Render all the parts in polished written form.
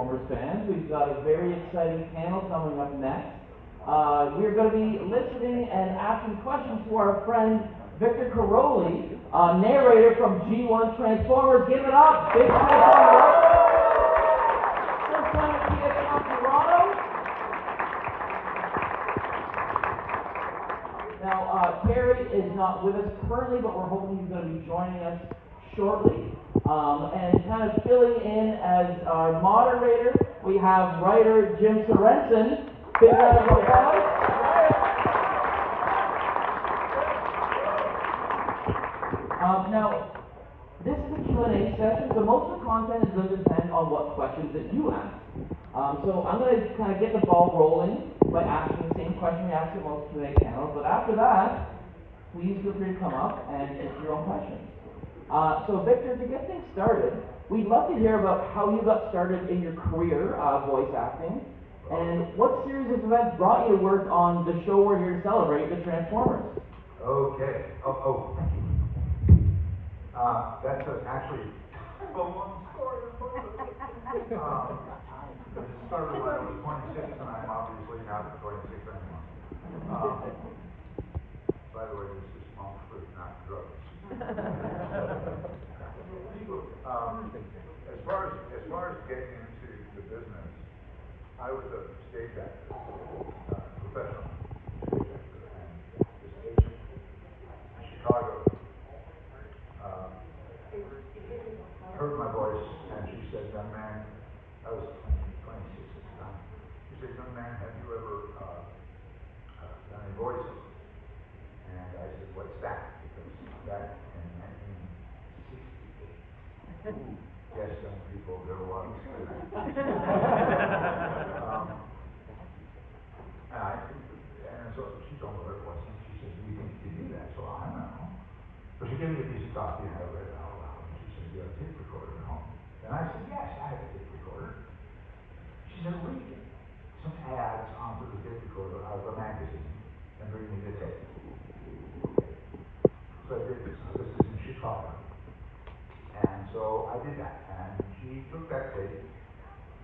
Transformers fans. We've got a very exciting panel coming up next. We're going to be listening and asking questions to our friend Victor Caroli, narrator from G1 Transformers. Give it up! Big Transformers! First time at TSL Toronto. Now, Terry is not with us currently, but we're hoping he's going to be joining us shortly. And kind of filling in as our moderator, we have writer Jim Sorensen. Big round of applause. Now, this is a Q&A session, so most of the content is going to depend on what questions that you ask. So I'm going to kind of get the ball rolling by asking the same question we ask at most Q&A panels, but after that, please feel free to come up and ask your own questions. So Victor, to get things started, we'd love to hear about how you got started in your career voice acting, and what series of events brought you to work on the show we're here to celebrate, the Transformers. Okay. Thank you. That's actually a long story. It started when I was 26, and I'm obviously not 26 anymore. By the way, this is smoke fruit, not drugs. As far as getting into the business, I was a stage actor, professional stage actor, and this agent in Chicago heard my voice, and she said, "Young man," I was 26 at the time. She said, "Young man, have you ever done any voices?" And I said, "What's that?" Because back in 1968, yes, young people, there was. And so she told me what it was, and she said, "Do you think you can do that?" So I don't know. But she gave me a piece of copy, and I read it out loud. And she said, "Do you have a tape recorder at home?" And I said, "Yes, I have a tape recorder." She said, "Read some ads onto the tape recorder out of a magazine and bring me the tape." So I did this. Now, this is in Chicago. And so I did that. And she took that tape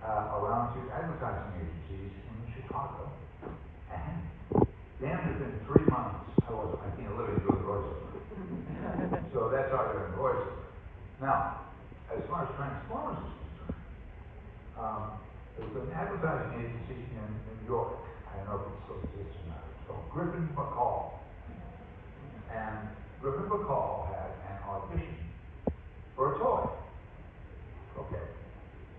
around to advertising agencies in Chicago. And then within 3 months, I was making a living doing voiceover. So that's how I got into voiceover. Now, as far as Transformers is concerned, there's an advertising agency in New York. I don't know if it still exists or not. It's called Griffin McCall. And Griffin McCall had an audition for a toy. Okay.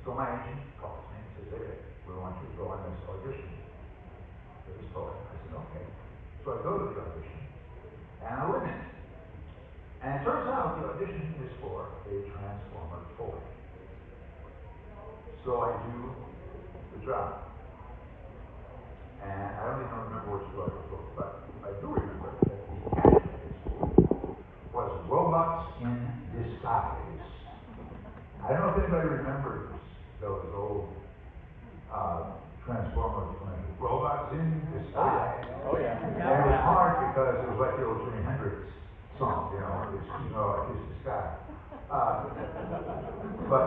So my agent calls me and says, "Hey, we want you to go on this audition for this toy." I said, "Okay." So I go to the audition, and I win it. And it turns out the audition is for a Transformer toy. So I do the job. And I don't even remember which toy it was, but I do remember that the catchphrase was "robots in disguise." I don't know if anybody remembers those old Transformers commercials. Robots in disguise. Oh yeah. And it was hard because it was like the old Jimi Hendrix song, like his disguise. But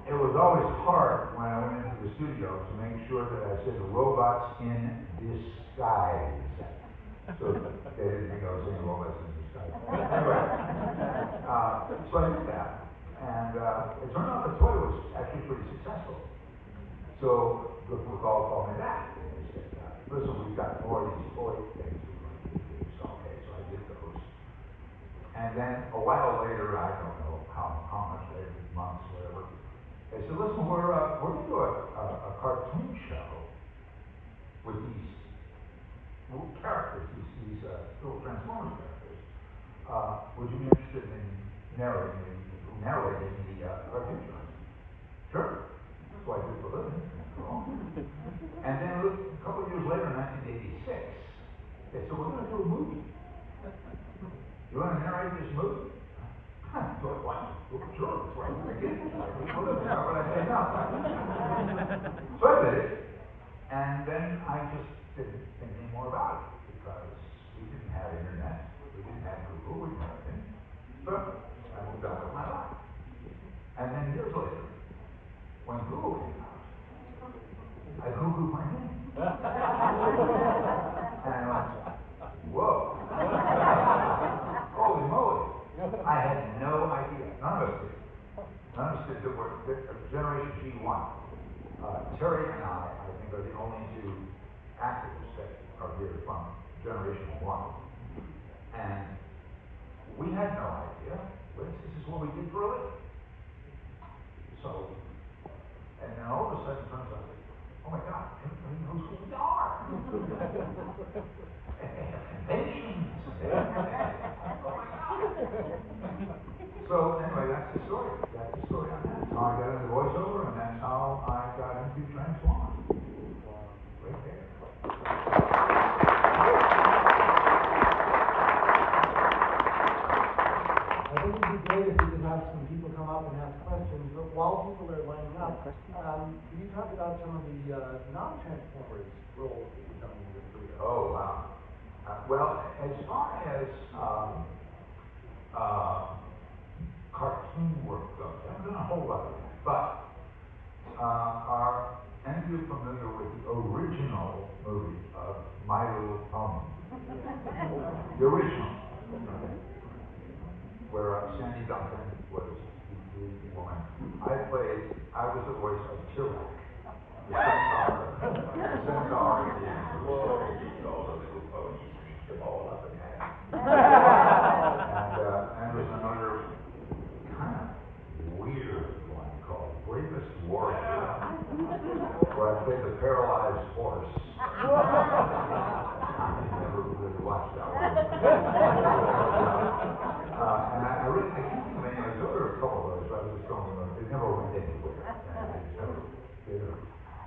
it was always hard when I went into the studio to make sure that I said robots in disguise. So they didn't think I was saying robots in disguise. Anyway, so I did that. And it turned out the toy was actually pretty successful. So the McCall called me back. And they said, "Listen, we've got more of these toy things we're going to do." So, okay, so I did those. And then a while later, I don't know how much later, months, whatever, they said, "Listen, we're going to do a cartoon show with these little characters, these little Transformers characters. Would you be interested in narrating the cartoon show?" "Sure." So I did for a living. And then a couple of years later, in 1986, they said, "We're going to do a movie. You want to narrate this movie?" So I went, "Sure, that's right. I did. How would I say no?" So I did it. And then I just didn't think any more about it because we didn't have internet, we didn't have Google, we didn't have anything. So I moved on with my life. And then years later, when Google came out, one. Terry and I think, are the only two actors that are here from Generation 1. And we had no idea. This is what we did for a living. So, and then all of a sudden it turns out, oh my God, everybody knows who we are. And they have conventions. Oh my God. So anyway, that's the story. That's the story on that. That's how I got into voiceover, and that's how I got into Transformers. Right there. I think it'd be great if we could have some people come up and ask questions, but while people are lining up, can you talk about some of the non-Transformers roles that you've done in your career? Oh, wow. Well, as far as cartoon work goes, I haven't done a whole lot of that. But are any of you familiar with the original movie of My Little Pony? The original. Where Sandy Duncan was the woman. I was the voice of Cheetor, the centaur at the end. Whoa, all the little ponies beat them all up in half. And there's another kind of weird one called Bravest Warrior, where I played the paralyzed horse. I never really watched that one. And I really can't think of any. There were a couple of those, but I was just throwing them. They never went anywhere.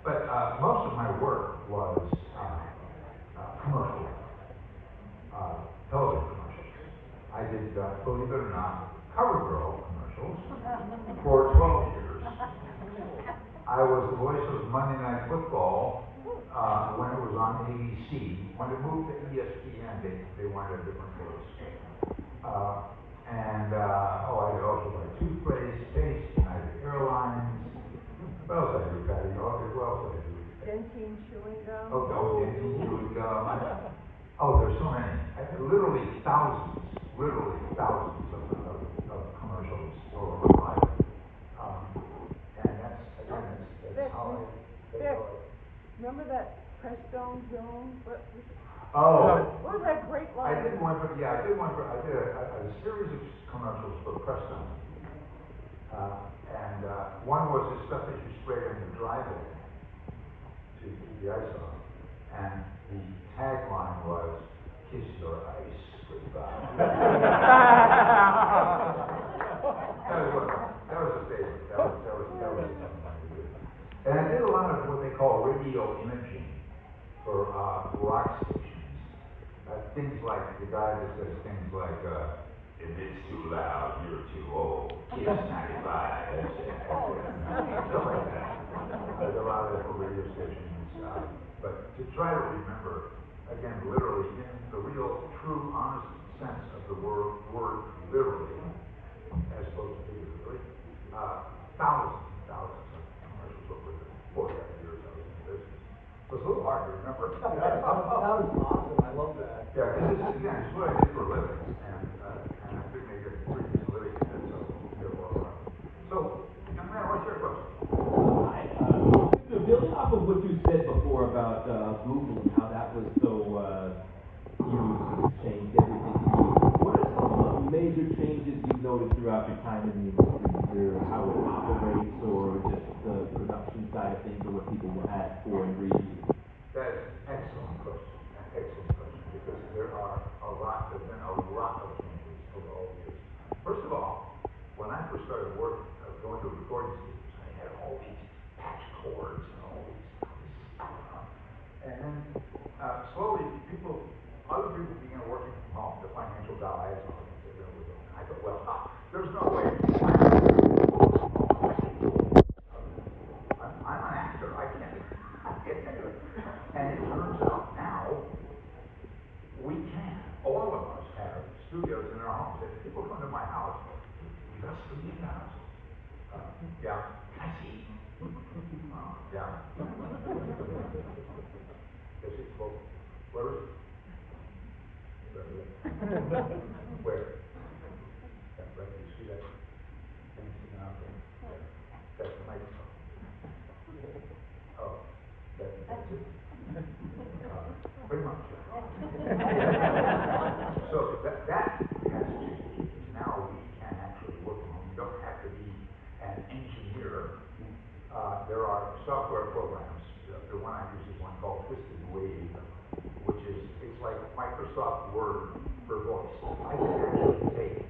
But most of my work was commercial, television commercials. I did, believe it or not, CoverGirl commercials for 12 years. I was the voice of Monday Night Football when it was on ABC. When it moved to ESPN, they wanted a different voice. I also buy toothpaste, United Airlines. What else I do, Patty? Okay, what else I do? Dentine chewing gum. Dentine chewing gum. There's so many. Literally thousands of commercials over my life. And that's how Vic, remember that Prestone Zone? What was that great line? I did a series of commercials for Prestone. One was the stuff that you sprayed in the driveway to keep the ice off. And the tagline was, "Kiss your ice goodbye." That was a favorite. That was something I did. And I did a lot of what they call radio imaging for rock stations. Things like the guy that says things like, if it's too loud, you're too old. Kiss 95. Stuff like that. There's a lot of that for radio stations. But to try to remember, again, literally, in the real, true, honest sense of the word literally, as opposed to figuratively, thousands and thousands of commercials over the 40 years I was in business. So it's a little hard to remember. That was awesome. I love that. Yeah, because it's what I did for a living, and I could make a pretty decent living at it, so young man, what's your question? Building off of what you said before about Google and how that was so huge, changed everything. What are some of the major changes you've noticed throughout your time in the industry, either how it operates or just the production side of things, or what people will ask for and read? That is an excellent question. Because there's been a lot of changes over all the years. First of all, when I first started working, going to recording studios, I had all these patch cords and all these and then slowly other people began working from home, the financial guys, and all these things. I thought, well, there's no way. I'm an actor. I can't do it. And it turns out now we can. All of us have studios in our homes. If people come to my house, you got a studio in the house? Yeah. Can I see? Yeah. Yes, it's both. Where is it? Where? Yeah, right. You see that? Can you see now? That's the microphone. that has changed. Now we can actually work from home. You don't have to be an engineer. There are software programs. The one I use is one called Twisted Wave, which is, it's like Microsoft Word for voice. I can actually take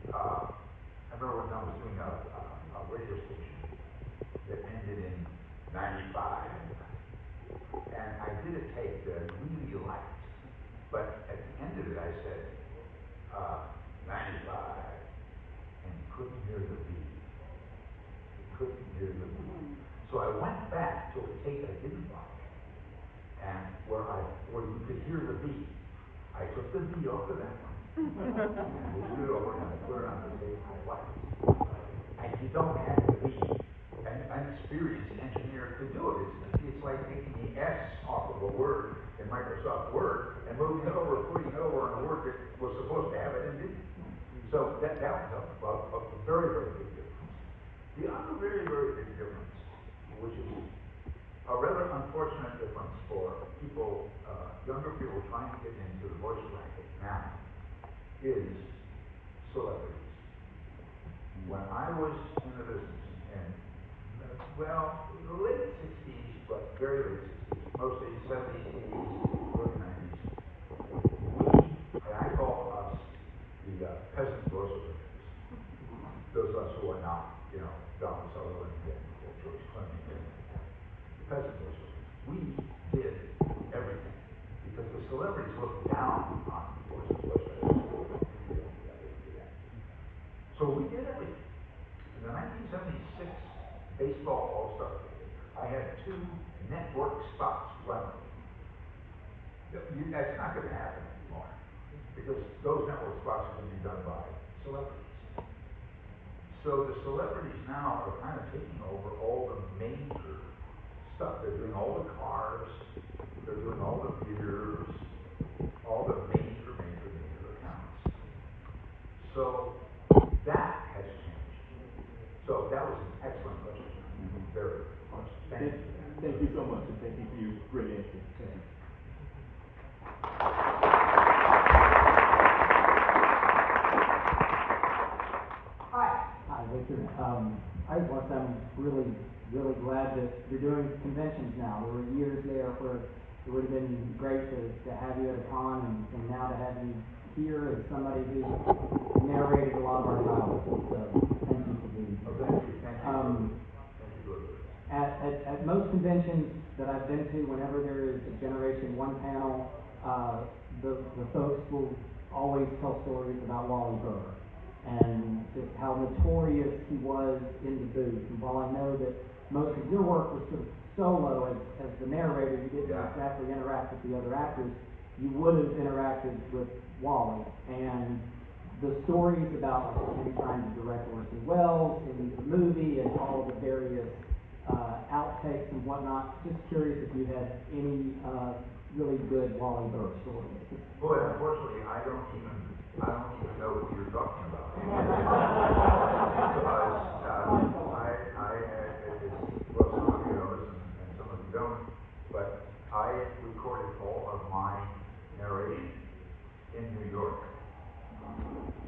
I remember when I was doing a radio station that ended in 95, and I did a tape that I really liked, but at the end of it I said, 95, and you couldn't hear the beat. You couldn't hear the beat. So I went back to a tape I didn't like, and where you could hear the beat. I took the beat off of that one, and moved it over, and I put it on the tape I liked. And you don't have to be an experienced engineer to do it. It's like taking the S off of a word in Microsoft Word and moving it over, putting it over on a word that was supposed to have it and didn't. So that was a very, very big difference. The other very, very big difference, which is a rather unfortunate difference for people, younger people trying to get into the voice racket now, is celebrities. When I was in the business in, the late 60s, but very late 60s, mostly 70s, 80s, early 90s, and I call us the peasant voice workers. Those of us who are not, Donald Sutherland and George Clooney, the peasant voice workers. We did everything because the celebrities looked down on voice workers. So we did everything. In the 1976 Baseball All-Star Game, I had 2 network spots running. That's not going to happen anymore because those network spots are going to be done by celebrities. So the celebrities now are kind of taking over all the major stuff. They're doing all the cars, they're doing all the beers, all the major accounts. So that has changed. So that was an excellent question. Very good question. Thank you so much, and thank you for your great answer. Thank you. Hi, Victor. I just want to say I'm really, really glad that you're doing conventions now. There were years there where it would have been great to have you at a con, and now to have you here as somebody who narrated a lot of our childhood. So thank you for being here. Thank you. At most conventions that I've been to, whenever there is a Generation 1 panel, the folks will always tell stories about Wally Burr and just how notorious he was in the booth. And while I know that most of your work was sort of solo as the narrator, you didn't exactly interact with the other actors, you would have interacted with Wally. And the stories about him trying to direct Orson Welles in the movie and all the various outtakes and whatnot, just curious if you had any really good Wally Burr stories. Boy, unfortunately, I don't even know who you're talking about. Because some of you know this and some of you don't, but I recorded all of my narration in New York.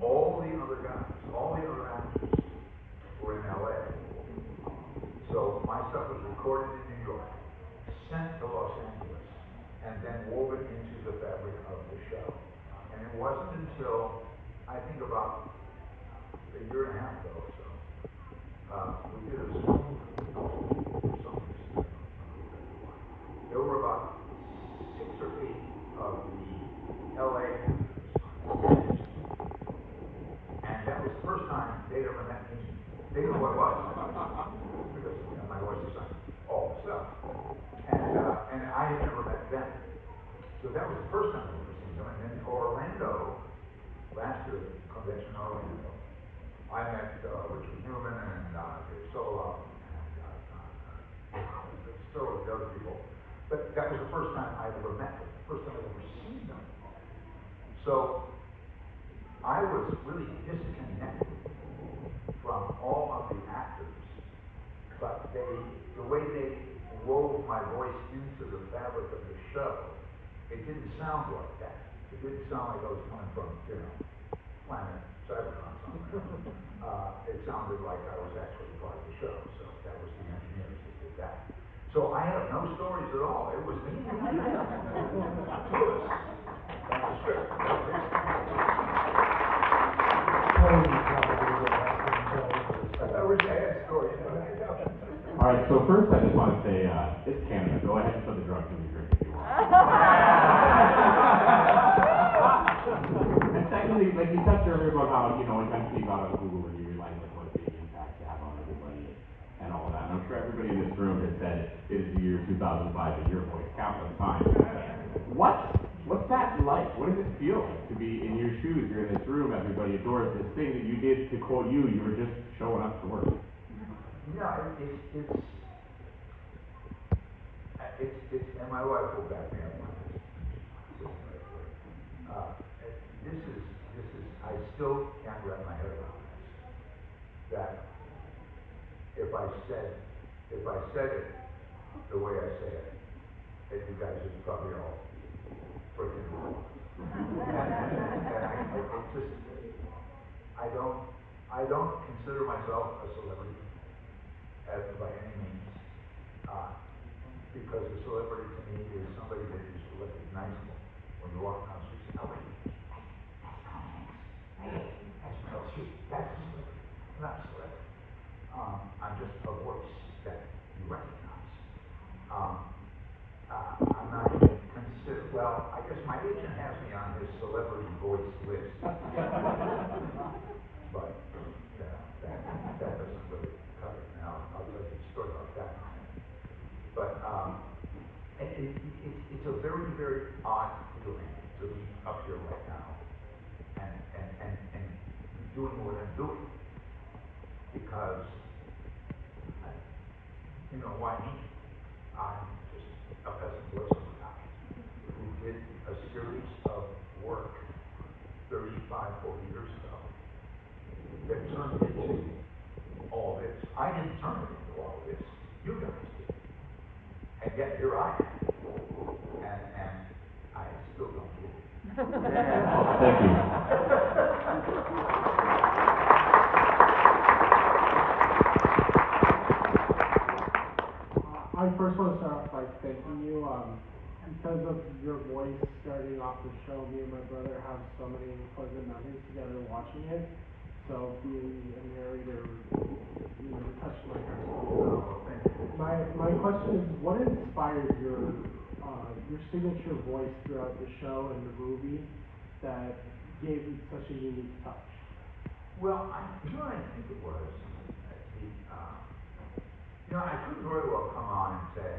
All the other guys, all the other actors were in LA. So my stuff was recorded in New York, sent to Los Angeles, and then woven into the fabric of the show. And it wasn't until, I think about a year and a half ago or so, we did a Zoom. There were about 6 or 8 of the LA actors. And that was the first time they'd ever met me. They knew what it was. Because my voice is on all the stuff. And I had never met them. So that was the first time I'd ever seen them. And then Orlando, last year, the convention in Orlando, I met Richard Newman and Dave Solo and several of the other people. But that was the first time I'd ever met them, the first time I'd ever seen them. So I was really disconnected from all of the actors, but the way they wove my voice into the fabric of the show, it didn't sound like that. It didn't sound like I was coming from, planet Cybertron somewhere. It sounded like I was actually part of the show, so that was the engineers that did that. So I have no stories at all. It was me. That's a script. I wish I had stories, but I don't. All right, so first I just want to say, it's Canada. Go ahead and put the drugs in your drink if you want. And secondly, like you touched earlier about how, eventually you got on Google and you realized like what a big impact you have on everybody and all of that. And I'm sure everybody in this room has said it is the year 2005 and your voice countless times. What's that like? What does it feel like to be in your shoes? You're in this room, everybody adores this thing that you did. To quote you were just showing up to work. It's and my wife will back me up on this. This is, I still can't wrap my head around this. That if I said it the way I say it, that you guys would probably all freaking wrong. I don't consider myself a celebrity by any means, because a celebrity to me is somebody that is recognizable when you walk down the street. Oh, wait, that's Tom Hanks. Hey, that's Meryl Streep. That's a celebrity. I'm not a celebrity. I'm just a voice that you recognize. I'm not even considered. Well, I guess my agent has me on his celebrity voice list, but that doesn't really cut it. Now I'll tell you a story about that. But it's a very, very odd feeling to be up here right now and doing what I'm doing, because why me? I'm just a peasant voiceover guy who did a series of work 35, 40 years ago that turned into all this. I didn't turn it into all of this. You guys did. And yet here I am. And I still don't get it. Thank you. I first want to start off by thanking you. Because of your voice starting off the show, me and my brother have so many pleasant memories together watching it. So being a narrator, touched my heart. So my question is, what inspired your signature voice throughout the show and the movie that gave you such a unique touch? Well, what I think it was? I couldn't very well come on and say,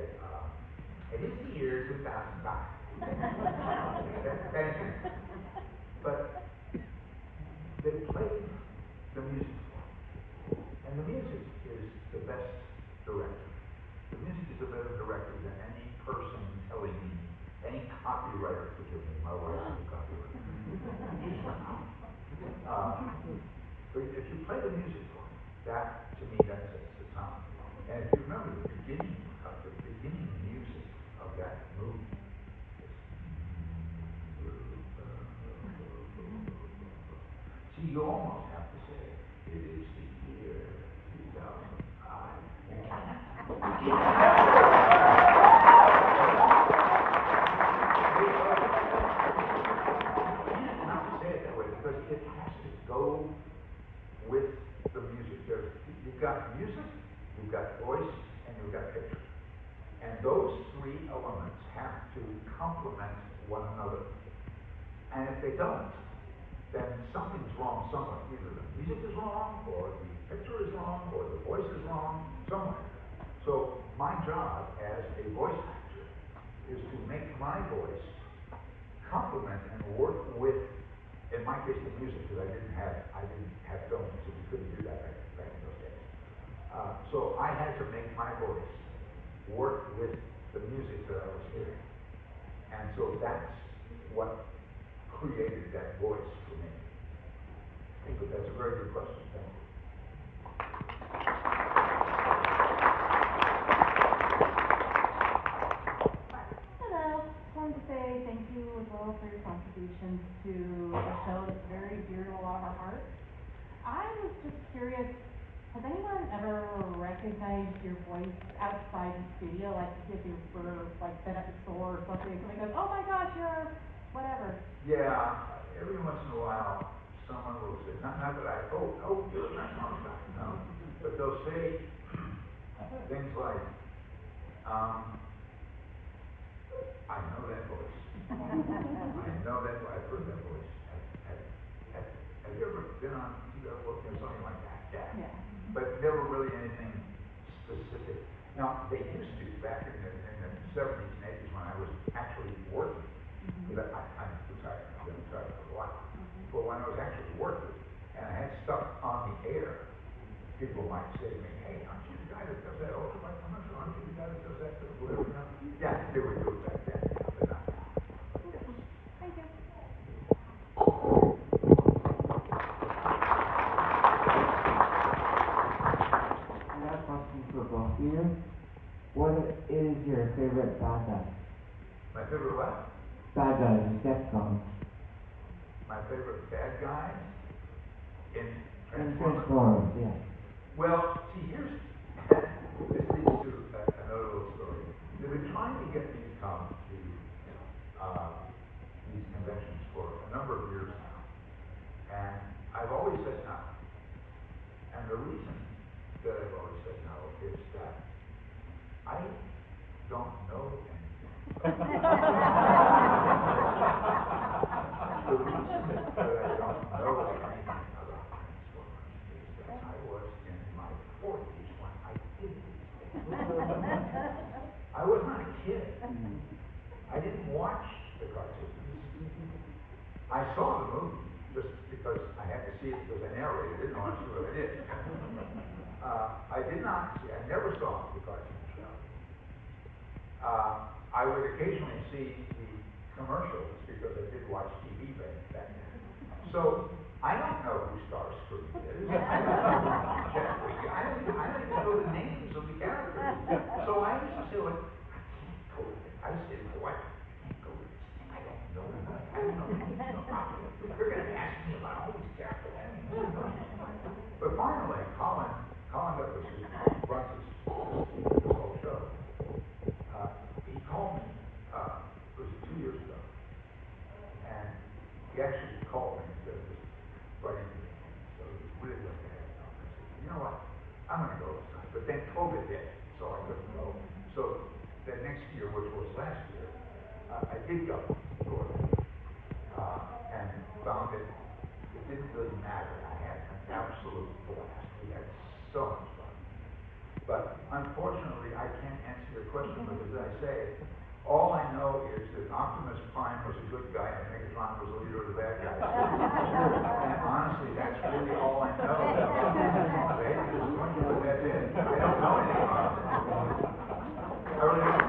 it is the year 2005. But they played the music for me. And the music is the best director. The music is a better director than any person telling me, any copywriter, forgive me, my wife is a copywriter. But if you play the music for me, that, to me, that sets the tone. And if you remember the beginning music of that movie, see, you almost have to say, it is the year 2005. You can't. You can't not say it that way, because it has to go with the music. You've got music, you've got voice, and you've got picture. And those three elements have to complement one another. And if they don't, then something's wrong somewhere. Either the music is wrong, or the picture is wrong, or the voice is wrong, somewhere. So my job as a voice actor is to make my voice complement and work with, in my case, the music, because I didn't have film, so we couldn't do that back in those days. So I had to make my voice work with the music that I was hearing. And so that's what created that voice for me. But that's a very good question. Thank you. Hello. Just wanted to say thank you as well grateful for your contributions to a show that's very dear to a lot of our hearts. I was just curious, has anyone ever recognized your voice outside the studio, like if you were like been at the store or something, and somebody goes, "Oh my gosh, you're whatever." Yeah, every once in a while, someone will say, not that I, you're a Transformers guy, no, but they'll say things like, I know that voice. I know that, I've heard that voice. Have you ever been on TV or something like that? Yeah. But never really anything specific. Now, they used to, back in the 70s and 80s when I was actually working, because I'm retired, I've been retired for a while, but when I was actually working, and I had stuff on the air, people might say to me, "Hey, aren't you the guy that does that ultralight commercial? Aren't you the guy that does that whatever, you know?" Yeah, they would do it back then, but not now. Thank you. I got a question for both of you. What is your favorite bad guy? My favorite what? Bad guy, your Deathcom. My favorite bad guy in In Transformers? Transformers, yeah. Well, see, this leads to another little story. They've been trying to get me to come to these conventions for a number of years now, and I've always said no. And the reason that I've always said no is that I don't know anything. The reason that I don't know anything about Transformers is that I was in my 40s when I did these things. I was not a kid. I didn't watch the cartoons. I saw the movie just because I had to see it because I narrated it and I wanted to see what I did. I did not see, I never saw the cartoon show. I would occasionally see the commercials because I did watch TV back then. So I don't know who Starscream is. I don't know Jeffrey. I don't even know the names of the characters. So I used to say, like, I can't go with it. I said, boy, I can't go with this thing. I don't know anything. I don't know anything about it. You're going to ask me about all these characters. I don't even know. But finally, Colin that was who runs this whole show, he called me, it was 2 years ago, and he actually called me instead of just writing to me. So it was really like I had to talk. I said, you know what, I'm going to go this time. But then COVID hit, so I couldn't go. So the next year, which was last year, I did go and found it didn't really matter. I had an absolute blast. We had so much fun. But unfortunately, I can't answer your question because, as I say, all I know is that Optimus Prime was a good guy and Megatron was the leader of the bad guys. And honestly, that's really all I know. They just want you to put that in. I don't know anything about it. I really don't.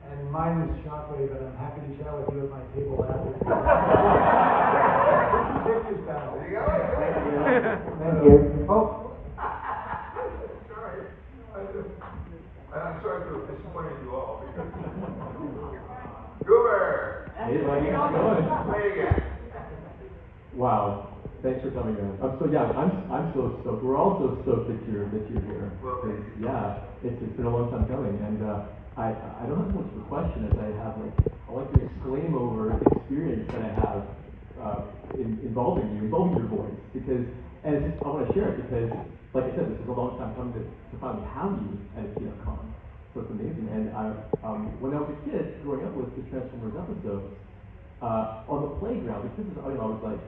And mine is Shockwave, and I'm happy to chat with you at my table after. Pictures down. There you go. Thank you. Oh. Sorry. I'm sorry to have disappointed you all because Goober! Hey, buddy, how's it going? Play again. Wow, thanks for coming, man. I'm so stoked. We're all so stoked that you're here. Well, thank you. Yeah, it's been a long time coming, and I don't have so much of a question as I have I like to exclaim over experience that I have involving your voice, because I want to share it because, like I said, this is a long time coming to finally have you at a TFCon. So it's amazing. And when I was a kid, growing up with the Transformers episodes, on the playground, because I was like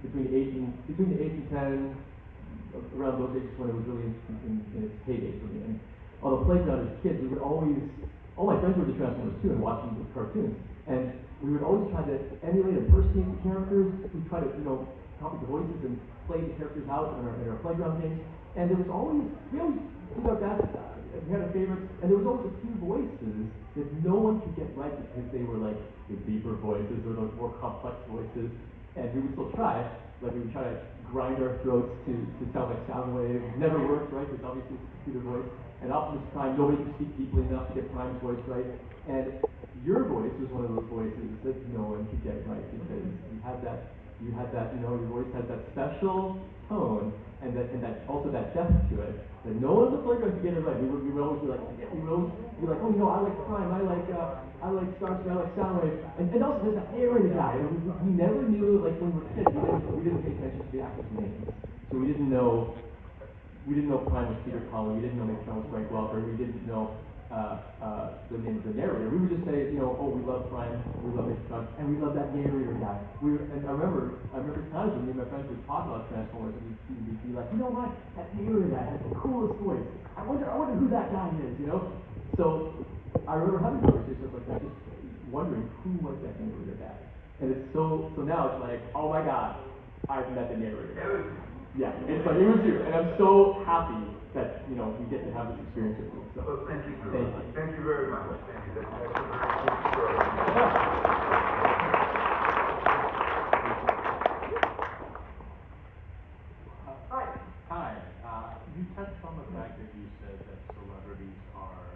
between the age and 10, around those ages when it was really in its heyday for me. And on the playground as kids, we would always, all my friends were the Transformers too, and watching the cartoons. And we would always try to emulate, impersonate the characters. We try to, copy the voices and play the characters out in our playground games. And we always did our best. We had our favorites, and there was always a few voices that no one could get right because they were like the deeper voices or the more complex voices. and we would still try, like we would try to grind our throats to sound like Soundwave. It never worked, right? Because obviously it's a computer voice. And Optimus Prime, nobody could speak deeply enough to get Prime's voice right. And your voice was one of those voices that no one could get right because you had that, you know, your voice had that special tone and that also that depth to it that no one on the playground could get it right. We would always be like, oh, you know, I like Prime, I like Starscream, I like Soundwave, and also there's that air in the guy. And we never knew, like when we were kids, we didn't pay attention to the actors' names, so we didn't know Prime was Peter Collin, we didn't know Prime was Frank Welker, we didn't know the name of the narrator. We would just say, you know, oh, we love Prime, we love Victor Caroli, and we love that narrator guy. And I remember times when me and my friends would talk about Transformers, and we'd be like, you know what, that narrator guy has the coolest voice. I wonder who that guy is, you know? So I remember having conversations like that, just wondering who was that narrator guy. And it's so now it's like, oh my God, I've met the narrator. Yeah, it's like, it was you, and I'm so happy that, you know, we get to have this experience with you. So, well, thank you. Thank you Very much. Thank you. That's a very good story. Hi. You touched on the fact that you said that celebrities are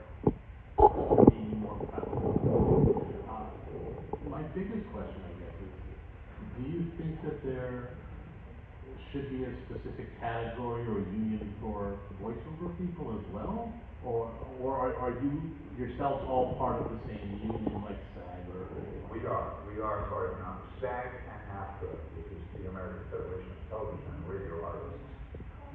being more prevalent. My biggest question, I guess, is do you think that there should be a specific category or union for voiceover people as well? Or are you yourselves all part of the same union like SAG or? We are part of SAG and AFTRA, which is the American Federation of Television and Radio Artists.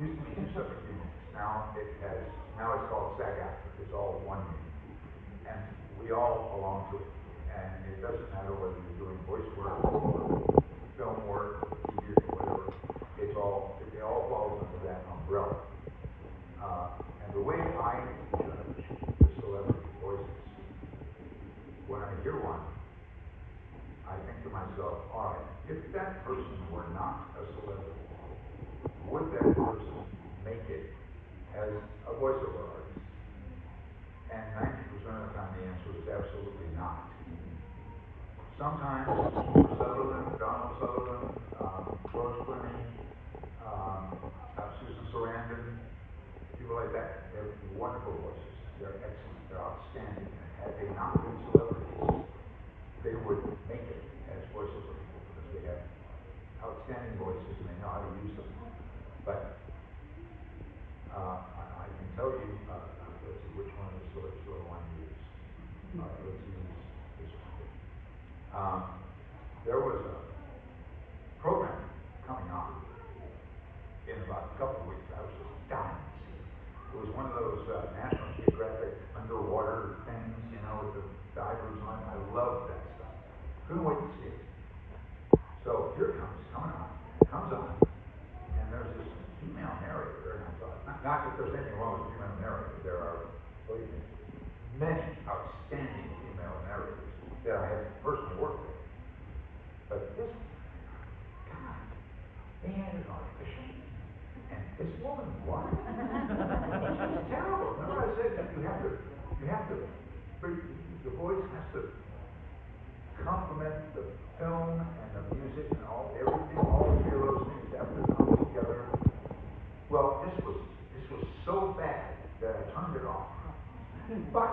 Used to be two separate unions. Now it's called SAG-AFTRA. It's all one union. And we all belong to it. And it doesn't matter whether you're doing voice work or film work, TV or whatever. It all falls under that umbrella. And the way I judge the celebrity voices, when I hear one, I think to myself, all right, if that person were not a celebrity, would that person make it as a voiceover artist? And 90% of the time the answer is absolutely not. Sometimes Donald Sutherland, George Clooney, Susan Sarandon, people like that, they're wonderful voices. They're excellent. They're outstanding. And had they not been celebrities, they would make it as voiceover people because they have outstanding voices and they know how to use them. But I can tell you, let's see, which one is the one to use? Let's use this one. There was a program coming on in about a couple of weeks. I was just dying to see it. It was one of those National Geographic underwater things, you know, with the divers on. I loved that stuff. Couldn't wait to see it. So here it comes, comes on, and there's this female narrator, and I thought, not that there's anything wrong with female narrators, there are, believe me, many outstanding female narrators that I have personally worked with. But this, God, they had an audition, and this woman won. It's terrible. Remember I said that you have to, the voice has to complement the film and the music and everything, all three of those things have to come together. Well, this was so bad that I turned it off. But,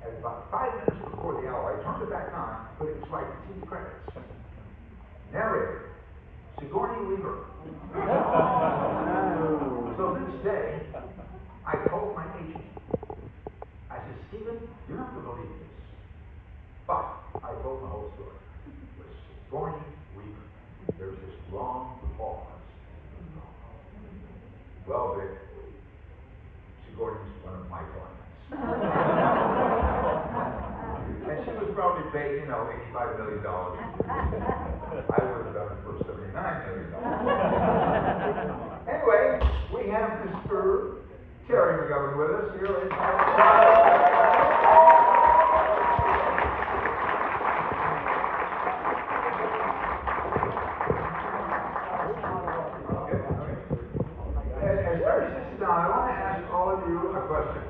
at about 5 minutes before the hour, I turned it back on, but it was like TV credits. Narrator, Sigourney Weaver. So the next day, I told my agent, I said, Stephen, you're not going to believe this. But I told the whole story. With Sigourney Weaver, there's this long pause. Well, Vic, Sigourney's one of my clients. And she was probably paid, $85 million. I would have done it for $79 million. Anyway, we have Mr. Terry McGovern with us here. I want to ask all of you a question.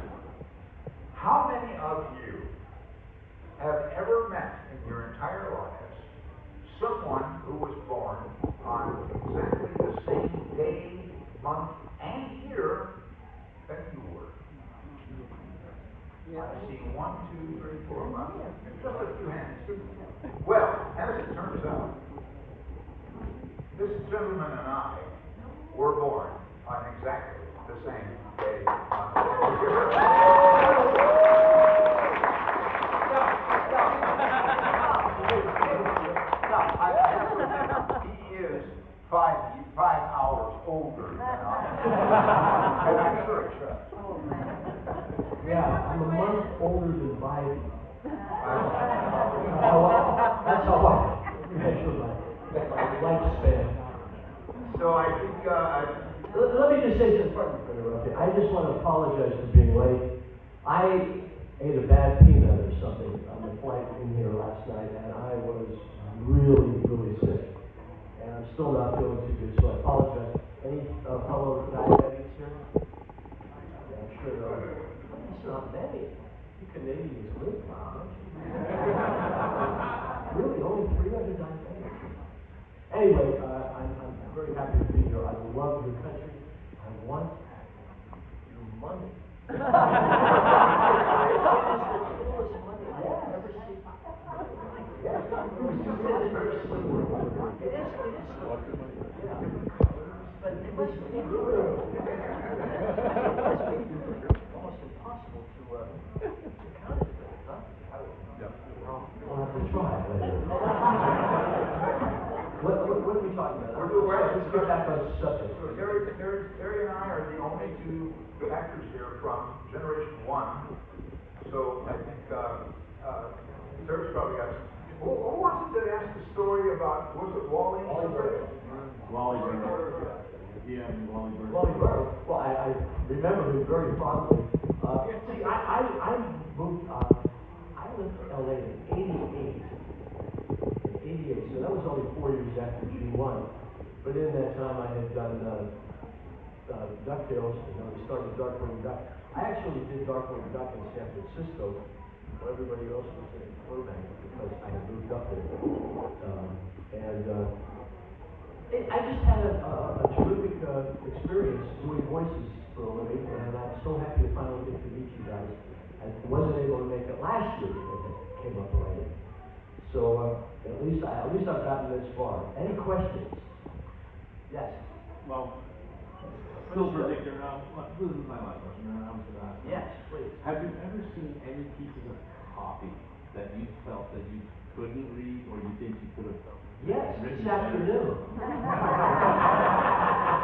How many of you have ever met in your entire lives someone who was born on exactly the same day, month, and year that you were. I see 1, 2, 3, 4, 5, just a few hands. Well, as it turns out, this gentleman and I were born on exactly the same day, month, and year. Now, I have to admit, he is 5 hours older than I am. And I'm sure it's right. Yeah, I'm a month older than Biden. That's how I measure my lifespan. So I think, let me just say this, pardon me for interrupting. I just want to apologize for being late. I ate a bad peanut or something on the flight in here last night, and I was really, really sick. And I'm still not feeling too good, so I apologize. Any fellow diabetics here? Yeah, I'm sure there are. It's not many. You Canadians live now, don't you? Really, only 300 diabetics. Anyway, I'm very happy to be here. I love your country. I want your money. It is the coolest money I've ever seen. Yes, it is. Yeah. But it must be almost impossible to count it, huh? We'll have to try later. What are we talking about? Let's get back on the subject. so Terry and I are the only two actors here from Generation 1. So I think Terry's probably got some. Who was it that asked the story about, was it Wally? Wally Bird. Yeah, Wally Bird. Wally Bird. Well, I remember him very fondly. See, I moved, I lived in LA in 88. So that was only 4 years after G1. But in that time, I had done DuckTales, and then we started Darkwing Duck. I actually did Darkwing Duck in San Francisco, where everybody else was in Burbank, because I had moved up there. I just had a terrific experience doing voices for a living, and I'm so happy to finally get to meet you guys. I wasn't able to make it last year because it came up late. So at least I've gotten this far. Any questions? Yes. Well, Phil for Victor, this is my last question, and I was going to ask. Yes, please. Have you ever seen any pieces of copy that you felt that you couldn't read, or you think you could have? Yes, this afternoon. No,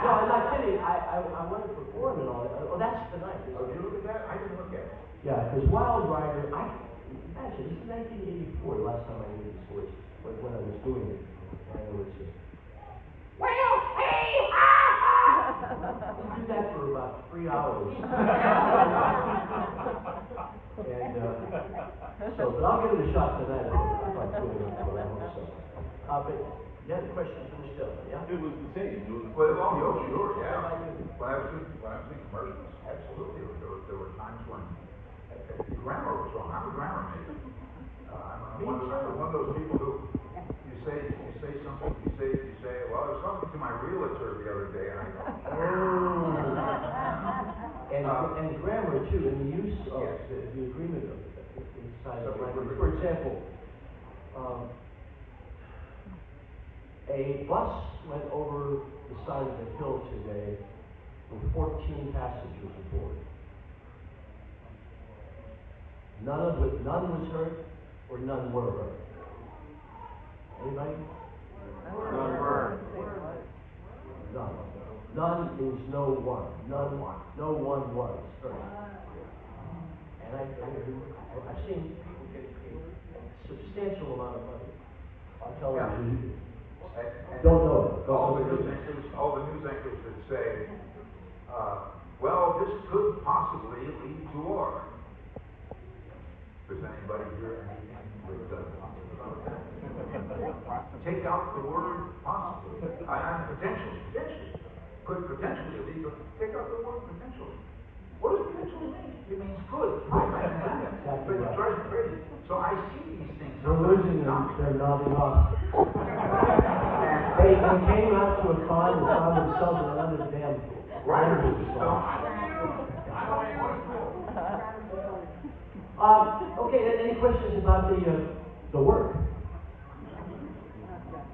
I'm not kidding. I want to perform and all that. Oh, that's tonight. Oh, did you look at that? I didn't look at it. Yeah, because Wild Rider, imagine, this is 1984, the last time I did this voice, when I was doing it. And it was just, well, hey, we do that for about 3 hours. And but I'll give it a shot tonight if I'm doing it for that whole stuff. But you had a question for the show, yeah? It was the same. Well, sure, yeah. When I was doing commercials, absolutely. There were times when the grammar was wrong. I'm a grammar major. I'm one of those people who you say something, you say, well, I was talking to my realtor the other day, and I go, and grammar too, and the use of the agreement of inside the language. For example, a bus went over the side of the hill today with 14 passengers aboard. None was hurt, or none were hurt. Anybody? None were. None. None means no one. No one was hurt. And I've seen people getting paid a substantial amount of money on television. Don't know it. All the news anchors that say, well, this could possibly lead to war. Does anybody hear anything with take out the word possibly? Potentially. Could potentially lead, but take out the word potentially. What does potentially mean? It means could. But it drives me crazy. So I see these things. We're losing them. They're nodding off. Hey, we came out to a con and found themselves in another damn language. Okay, any questions about the work?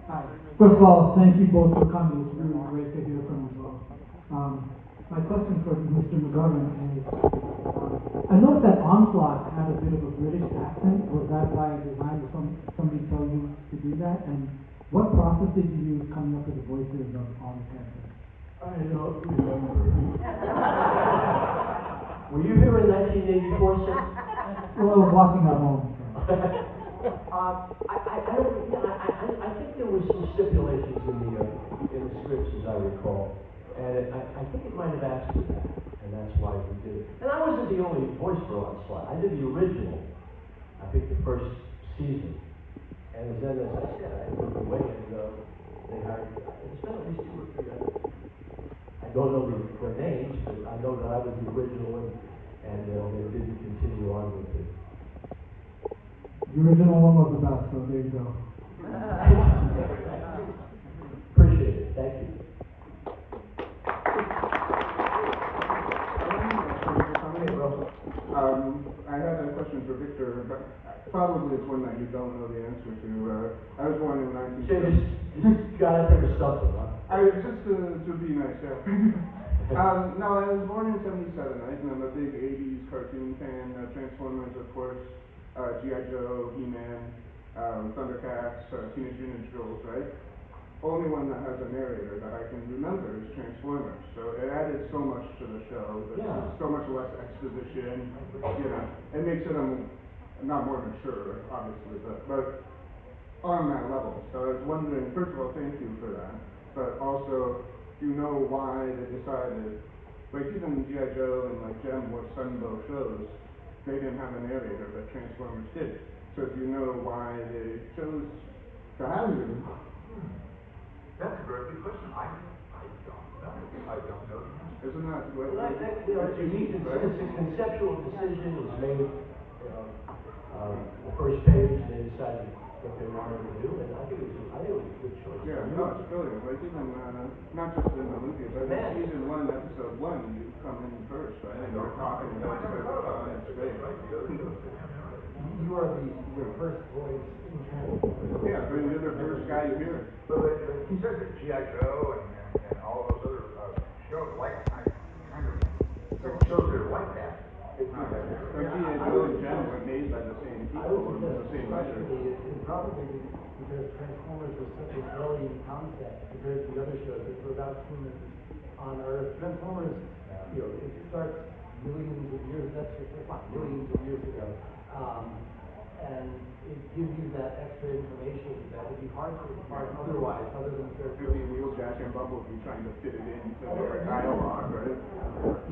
Hi. First of all, thank you both for coming. It's really great to hear from you both. My question for Mr. McGovern is, I noticed that Onslaught had a bit of a British accent. Was that by design? Did somebody tell you to do that? And what process did you use coming up with the voices of all the characters? I don't remember. Were you here in 1984, sir? Well, I was watching at home. I think there was some stipulations in the scripts, as I recall, and I think it might have asked for that, and that's why we did it. And I wasn't the only voice for Onslaught. I did the original, I think the first season, and then, as I said, I moved away, and they hired. It's been at least 2 or 3 others. I don't know their names, but I know that I was the original, and they didn't continue on with it. The original one was the best, so there you go. Appreciate it. Thank you. I had a question for Victor, but probably it's one that you don't know the answer to. I was born in 1970. Just got to think of something, huh? Just to be nice, yeah. No, I was born in 77, right? And I'm a big 80s cartoon fan. Transformers, of course. G.I. Joe, He-Man, Thundercats, Teenage Mutant Ninja Turtles, right? Only one that has a narrator that I can remember is Transformers. So it added so much to the show. There's so much less exposition. You know, it makes it not more mature, obviously, but on that level. So I was wondering, first of all, thank you for that. But also, do you know why they decided, like even G.I. Joe and like Gem or Sunbow shows, they didn't have a narrator, but Transformers did. So do you know why they chose to have you? That's a very good question. I don't know. I don't know. Isn't that what It's unique. It's a conceptual decision. It was made, the first page, they decided what they wanted to do, and I think it was a good choice. Yeah, no, it's brilliant. Like even, not just in the movie, but in season 1, episode 1, you come in first, right? And you're talking about it. It's great. You are the first voice in Transformers. Yeah, but you're the first guy you hear. But he says that G.I. Joe and all those other shows, like, kind of, shows that are like that. Like G.I. Joe and Gem were made by the same people, or the same writer. It's probably because Transformers was such an alien concept compared to the other shows. It's about humans on Earth. Transformers, it starts millions of years, billions of years ago. And it gives you that extra information that would be hard to impart otherwise, other than It'd be Wheeljack and Bumblebee trying to fit it into their dialogue, right?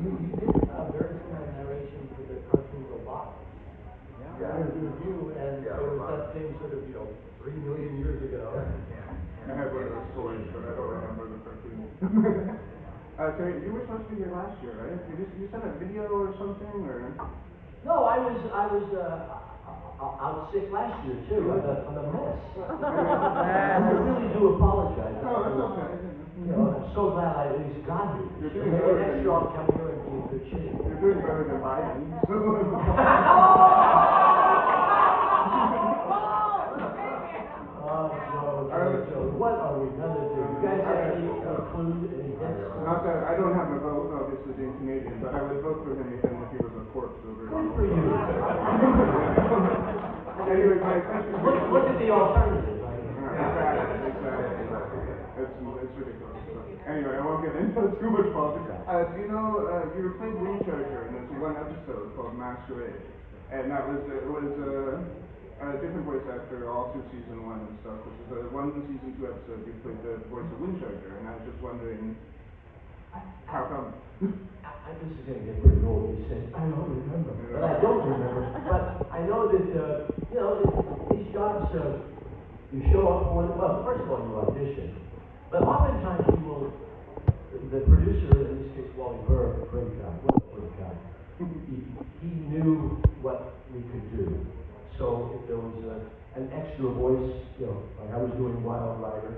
You did a very similar narration for the cartoon Robotics. Yeah. You, and it was that same sort of, 3 million years ago. I had one of those stories, but I don't remember the cartoon. Terry, you were supposed to be here last year, right? You sent a video or something, or? No, I was out sick last year too. I'm a mess. I really do apologize. No, that's okay. I'm so glad I at least got here. You're doing better next year I'll come here and be in good shape. You're doing better than Biden. So what are we gonna do? You guys have any clue, any hints? Not that I don't have a vote, obviously being Canadian, but I would vote for him even if he was a corpse over here. Good for you. Anyway, my question is, Look at the alternative. Exactly. It's ridiculous. So, anyway, I won't get into too much politics. Do you know, you were playing Wind Charger in this one episode called Masquerade, and that was, a different voice actor all through season 1 and stuff, which is one season 2 episode you played the voice of Wind Charger, and I was just wondering, how come? This is going to get pretty old. You say, I don't remember. But I don't remember. But I know that, these jobs, you show up for, well, first of all, you audition. But oftentimes the producer, in this case, Wally Burr, great guy, what a great guy, he knew what we could do. So if there was an extra voice, like I was doing Wild Rider,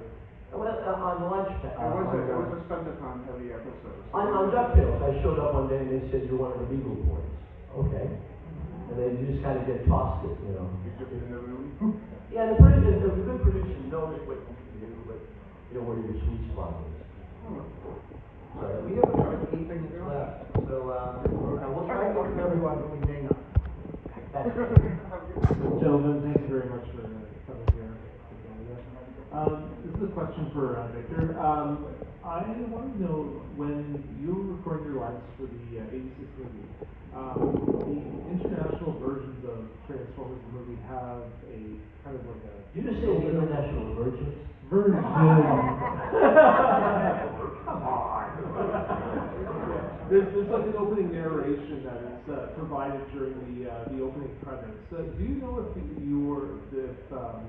Well, on lunch. It was a spent-upon-heavy episode. So On DuckTales, I showed up one day and they said, you're one of the Beagle Boys. Okay. And then you just kind of get tossed it, you know. You're just in the room? Yeah, the good producer knows what you can do, but you know where your sweet spot is. Sorry, we have about 8 minutes left, so, we'll try to go to everyone who we may not. Gentlemen, thank you very much for coming here. This is a question for Victor. I want to know, when you were recording your lines for the 86 movie, the international versions of Transformers the movie have a kind of like a... You just say international versions? Version. Come on. There's like an opening narration that is provided during the opening credits. Do you know if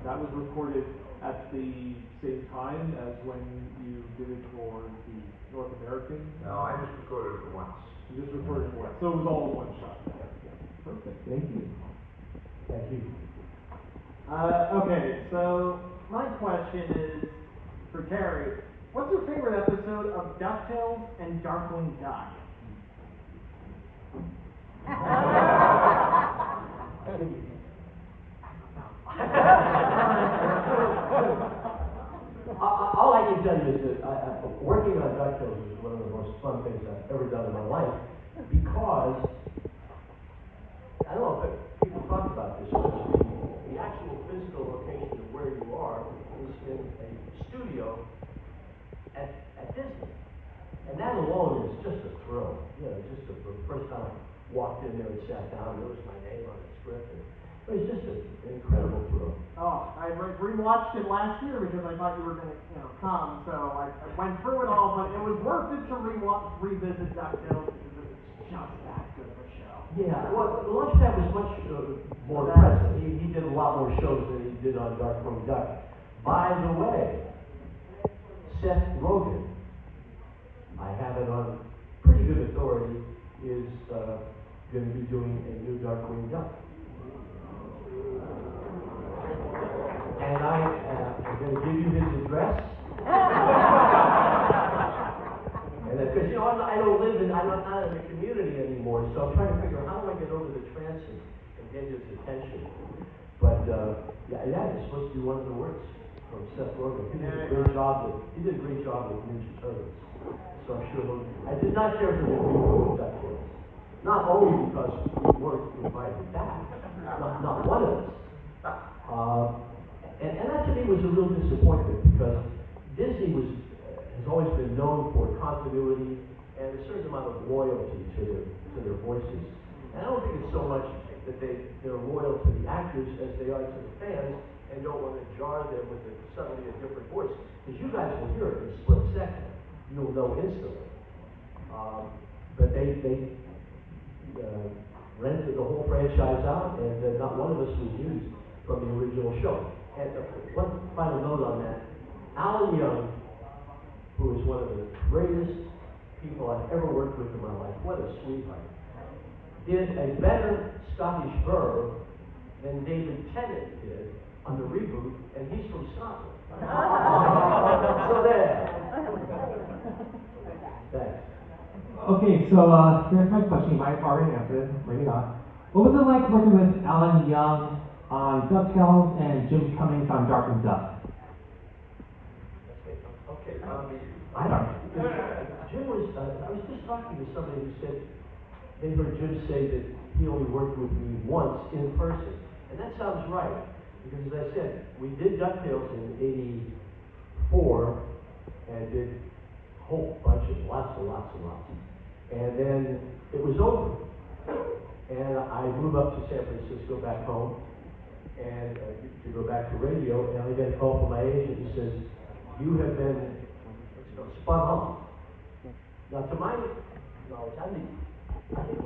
that was recorded at the same time as when you did it for the North American? No, I just recorded it once. You just recorded it once, so it was all in one shot. Perfect, thank you. Thank you. Okay, so my question is for Terry. What's your favorite episode of DuckTales and Darkwing Duck? All I can tell you is that working on DuckTales is one of the most fun things I've ever done in my life, because I don't know if people talk about this, but the actual physical location of where you are is in a studio at Disney. And that alone is just a thrill. You know, just the first time I walked in there and sat down, there was my name on the script. And it was just an incredible thrill. Oh, I rewatched it last year because I thought you were going to, come. So I went through it all, but it was worth it to revisit DuckTales because it was just that good of a show. Yeah, well, the Launchpad was much more present. He did a lot more shows than he did on Darkwing Duck. By the way, Seth Rogen, I have it on pretty good authority, is going to be doing a new Darkwing Duck. And I'm going to give you his address. And because, I don't live in, I'm not in the community anymore, so I'm trying to figure out how do I get over the transit and get his attention. But, it's supposed to be one of the works from Seth Rogen. He did a great job with Ninja Turtles. So I'm sure I did not care for the reboot of DuckTales. Not only because we weren't invited back, not one of us. And that to me was a real disappointment, because Disney has always been known for continuity and a certain amount of loyalty to their voices. And I don't think it's so much that they're loyal to the actors as they are to the fans, and don't want to jar them with suddenly a different voice. Because you guys will hear it in a split second. You'll know instantly. But they rented the whole franchise out, and not one of us was used from the original show. And one final note on that, Alan Young, who is one of the greatest people I've ever worked with in my life, what a sweetheart, did a better Scottish verb than David Tennant did on the reboot, and he's from Scotland. So there. Thanks. Okay, so here's my question. You might have already answered it, maybe not. What was it like working with Alan Young on DuckTales and Jim Cummings on Darkwing Duck? Okay, Jim was, I was just talking to somebody who said they heard Jim say that he only worked with me once in person. And that sounds right, because as I said, we did DuckTales in '84 and did a whole bunch of lots. And then it was over. And I moved up to San Francisco, back home, and to go back to radio, and I got a call from my agent who says, you have been spun off. Now, to my knowledge, I think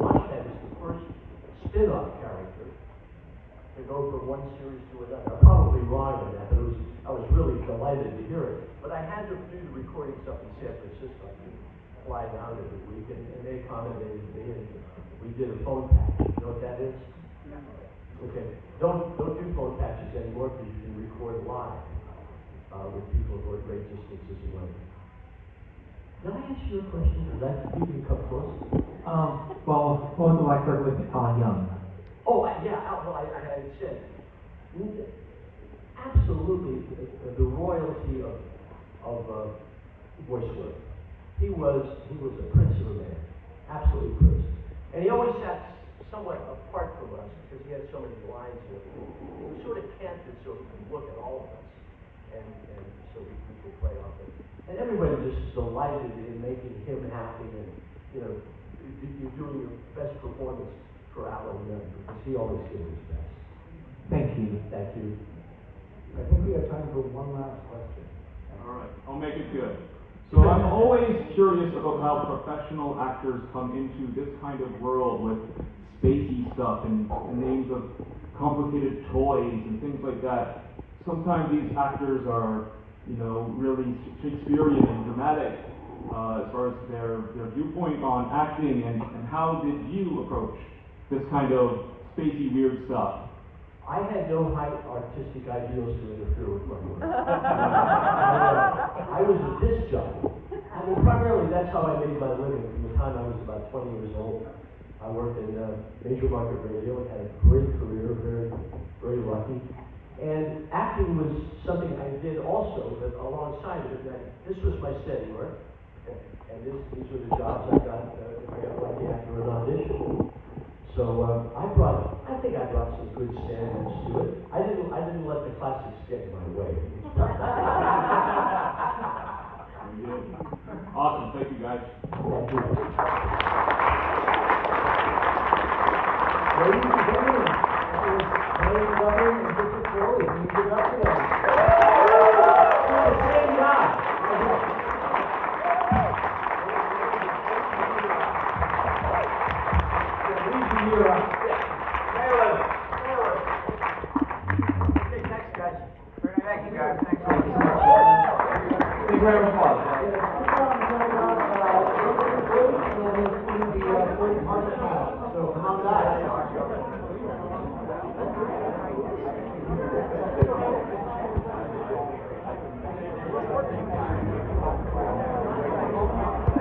Launchpad is the first spin-off character to go from one series to another. I'm probably wrong on that, but I was really delighted to hear it. But I had to do the recording stuff in San Francisco. I could fly down every week, and they accommodated me, and we did a phone patch. You know what that is? Okay. Don't do phone patches anymore because you can record live. with people who are at great distances away. Did I answer your question? Did that you can come close? Well, what was it like working with Alan Young? Oh, yeah, well, I had said, absolutely the royalty of voice work. He was a prince of a man, absolutely prince. And he always sat somewhat apart from us because he had so many lines in it. He was sort of canted so he could look at all of us, and so we could play off it. And everybody just is delighted in making him happy, and you're doing your best performance for Alan Young because he always gives his best. Thank you. Thank you. I think we have time for one last question. All right, I'll make it good. So I'm always curious about how professional actors come into this kind of world with spacey stuff and names of complicated toys and things like that. Sometimes these actors are, really Shakespearean and dramatic as far as their viewpoint on acting, and how did you approach this kind of spacey, weird stuff? I had no high artistic ideals to interfere with my work. I was a disc jockey. I mean, primarily that's how I made my living from the time I was about 20 years old. I worked in major market radio and had a great career, very, very lucky. And acting was something I did also, but alongside of it, this was my steady work. And these were the jobs I got if I got lucky after an audition. So I think I brought some good standards to it. I didn't let the classics get in my way. Awesome, thank you guys. Thank you.